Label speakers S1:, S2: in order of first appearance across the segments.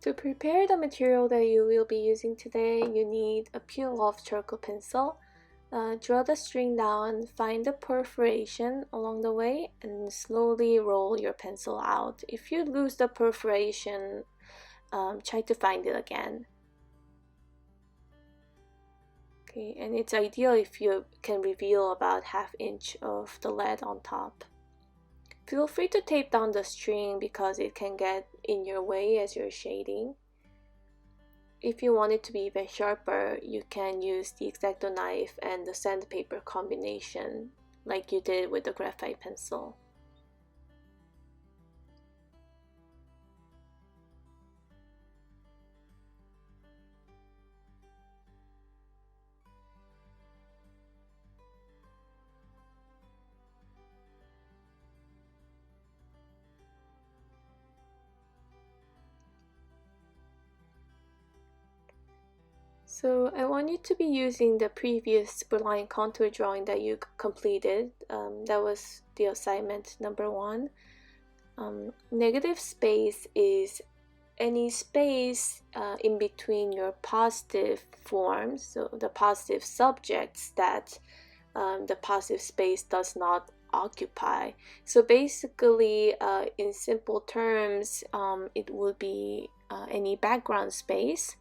S1: To prepare the material that you will be using today, you need a peel-off charcoal pencil. Draw the string down, find the perforation along the way, and slowly roll your pencil out. If you lose the perforation, try to find it again. Okay, and it's ideal if you can reveal about 1/2 inch of the lead on top. Feel free to tape down the string because it can get in your way as you're shading. If you want it to be even sharper, you can use the X-Acto knife and the sandpaper combination like you did with the graphite pencil. So I want you to be using the previous line contour drawing that you completed. That was the assignment number 1. Negative space is any space in between your positive forms, so the positive subjects that the positive space does not occupy. So basically, in simple terms, it would be any background space.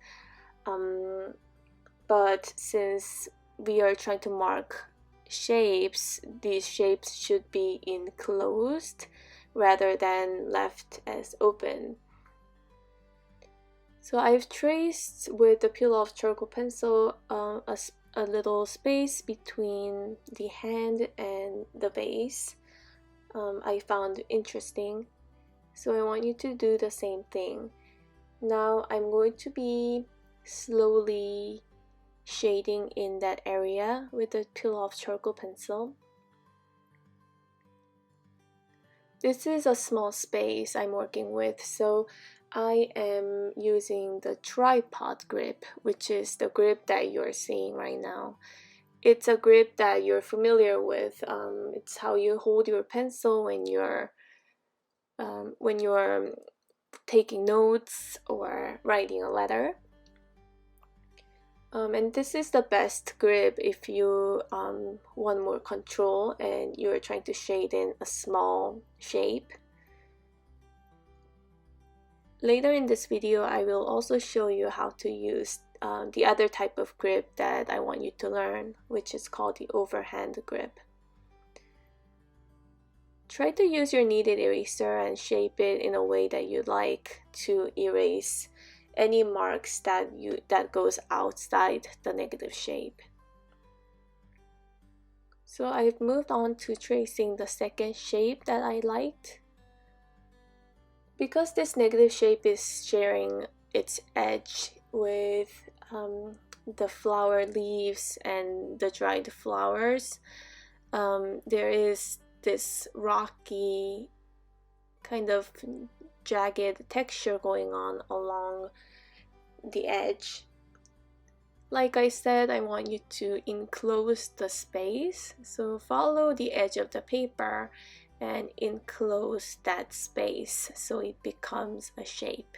S1: But since we are trying to mark shapes, these shapes should be enclosed rather than left as open. So I've traced with the peel-off charcoal pencil a little space between the hand and the base. I found interesting. So I want you to do the same thing. Now I'm going to be slowly shading in that area with the peel-off charcoal pencil. This is a small space I'm working with, so I am using the tripod grip, which is the grip that you're seeing right now. It's a grip that you're familiar with. It's how you hold your pencil when you're taking notes or writing a letter. And this is the best grip if you want more control and you're trying to shade in a small shape. Later in this video, I will also show you how to use the other type of grip that I want you to learn, which is called the overhand grip. Try to use your kneaded eraser and shape it in a way that you'd like to erase any marks that goes outside the negative shape. So I've moved on to tracing the second shape that I liked. Because this negative shape is sharing its edge with the flower leaves and the dried flowers, there is this rocky kind of jagged texture going on along the edge. Like I said, I want you to enclose the space, so follow the edge of the paper and enclose that space so it becomes a shape.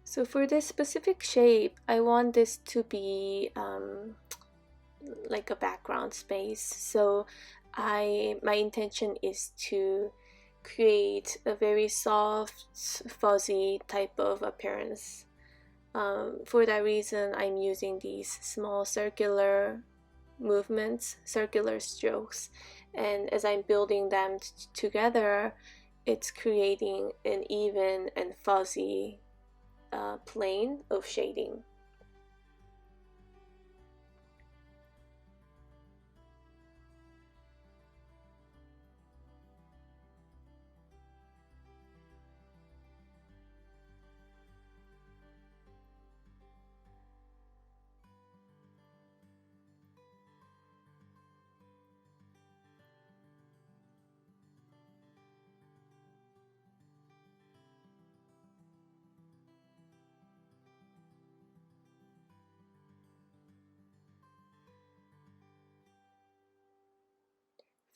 S1: So for this specific shape, I want this to be like a background space. So my intention is to create a very soft, fuzzy type of appearance. For that reason, I'm using these small circular movements, circular strokes, and as I'm building them together, it's creating an even and fuzzy plane of shading.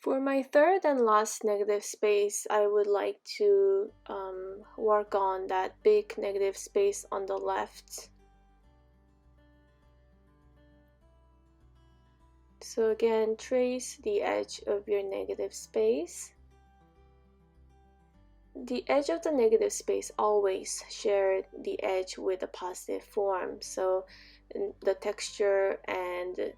S1: For my third and last negative space, I would like to work on that big negative space on the left. So again, trace the edge of your negative space. The edge of the negative space always share the edge with a positive form, so the texture and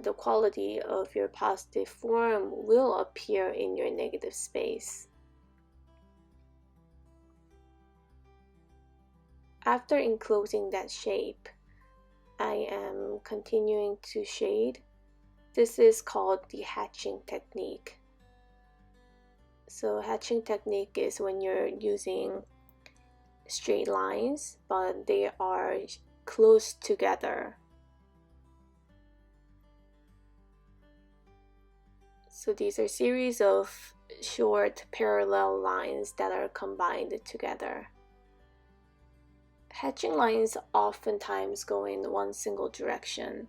S1: the quality of your positive form will appear in your negative space. After enclosing that shape, I am continuing to shade. This is called the hatching technique. So hatching technique is when you're using straight lines, but they are close together. So these are series of short parallel lines that are combined together. Hatching lines oftentimes go in one single direction.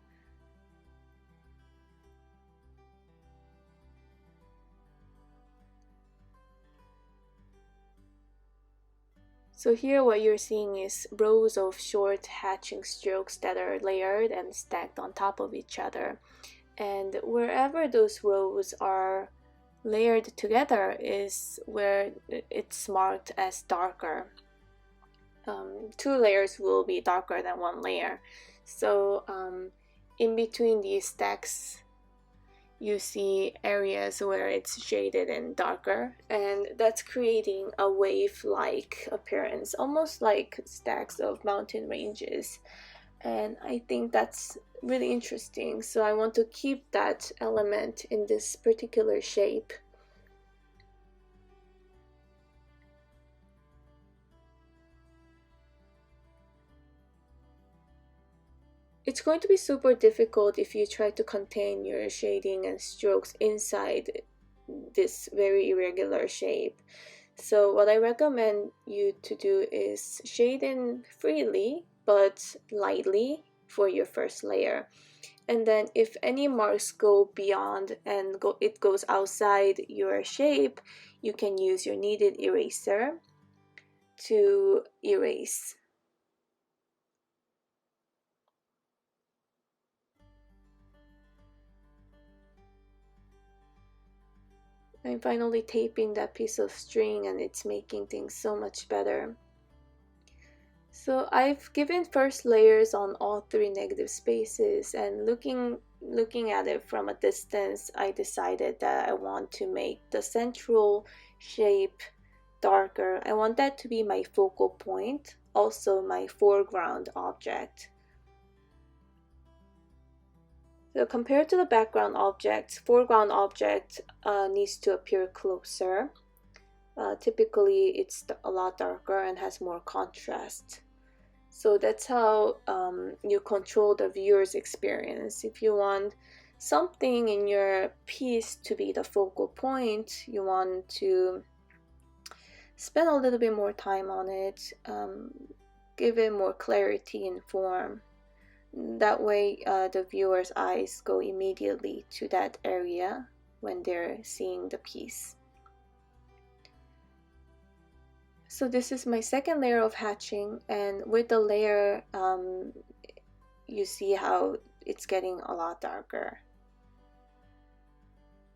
S1: So here what you're seeing is rows of short hatching strokes that are layered and stacked on top of each other. And wherever those rows are layered together is where it's marked as darker. Two layers will be darker than one layer. So in between these stacks, you see areas where it's shaded and darker, and that's creating a wave-like appearance, almost like stacks of mountain ranges. And I think that's really interesting, so I want to keep that element in this particular shape. It's going to be super difficult if you try to contain your shading and strokes inside this very irregular shape. So what I recommend you to do is shade in freely but lightly for your first layer. And then if any marks go beyond and it goes outside your shape, you can use your kneaded eraser to erase. I'm finally taping that piece of string and it's making things so much better. So I've given first layers on all three negative spaces, and looking at it from a distance, I decided that I want to make the central shape darker. I want that to be my focal point, also my foreground object. So compared to the background object, foreground object needs to appear closer. Typically it's a lot darker and has more contrast. So that's how you control the viewer's experience. If you want something in your piece to be the focal point, you want to spend a little bit more time on it, give it more clarity and form. That way the viewer's eyes go immediately to that area when they're seeing the piece. So this is my second layer of hatching, and with the layer you see how it's getting a lot darker.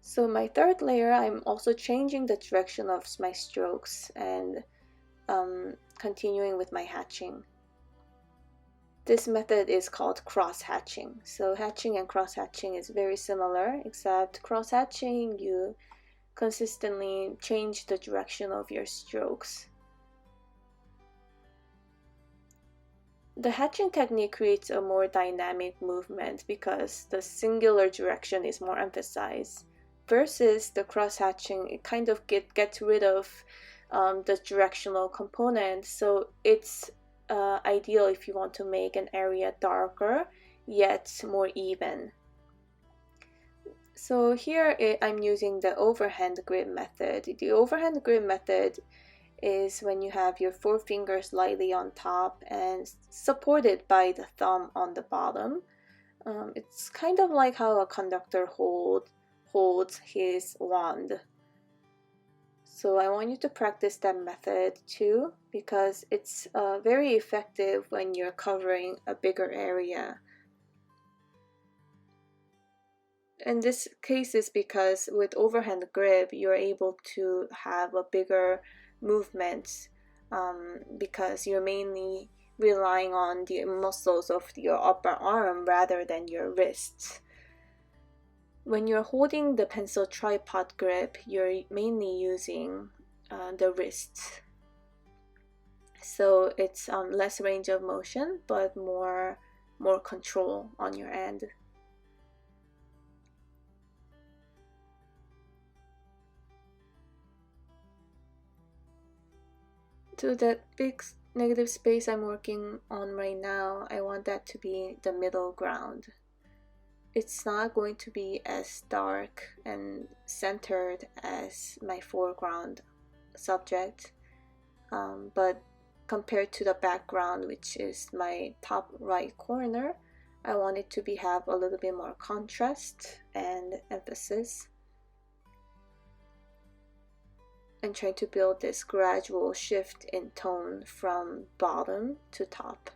S1: So my third layer, I'm also changing the direction of my strokes and continuing with my hatching. This method is called cross hatching. So hatching and cross hatching is very similar, except cross hatching you consistently change the direction of your strokes. The hatching technique creates a more dynamic movement because the singular direction is more emphasized, versus the cross hatching, it kind of gets rid of the directional component, so it's ideal if you want to make an area darker yet more even. So here I'm using the overhand grip method. The overhand grip method is when you have your forefinger lightly on top and supported by the thumb on the bottom. It's kind of like how a conductor holds holds his wand. So I want you to practice that method too, because it's very effective when you're covering a bigger area. And this case is because with overhand grip, you're able to have a bigger movement because you're mainly relying on the muscles of your upper arm rather than your wrists. When you're holding the pencil tripod grip, you're mainly using the wrists. So it's less range of motion, but more control on your end. So that big negative space I'm working on right now, I want that to be the middle ground. It's not going to be as dark and centered as my foreground subject, but compared to the background, which is my top right corner, I want it to have a little bit more contrast and emphasis. And trying to build this gradual shift in tone from bottom to top.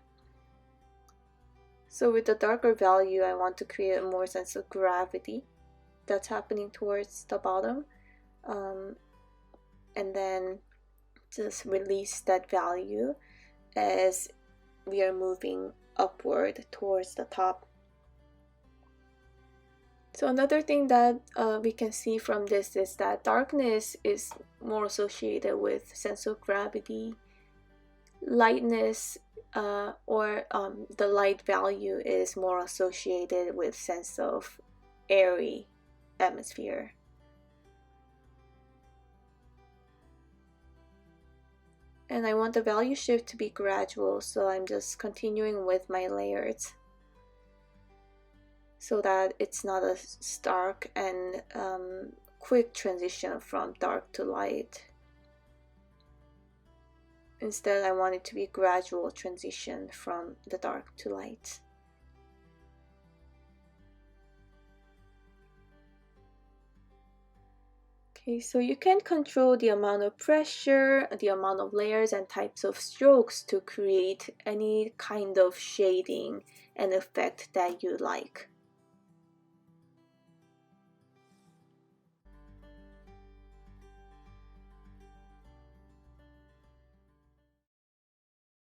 S1: So with the darker value, I want to create a more sense of gravity that's happening towards the bottom, and then just release that value as we are moving upward towards the top. So another thing that we can see from this is that darkness is more associated with sense of gravity. Lightness or the light value is more associated with sense of airy atmosphere. And I want the value shift to be gradual, so I'm just continuing with my layers, so that it's not a stark and quick transition from dark to light. Instead, I want it to be a gradual transition from the dark to light. Okay, so you can control the amount of pressure, the amount of layers and types of strokes to create any kind of shading and effect that you like.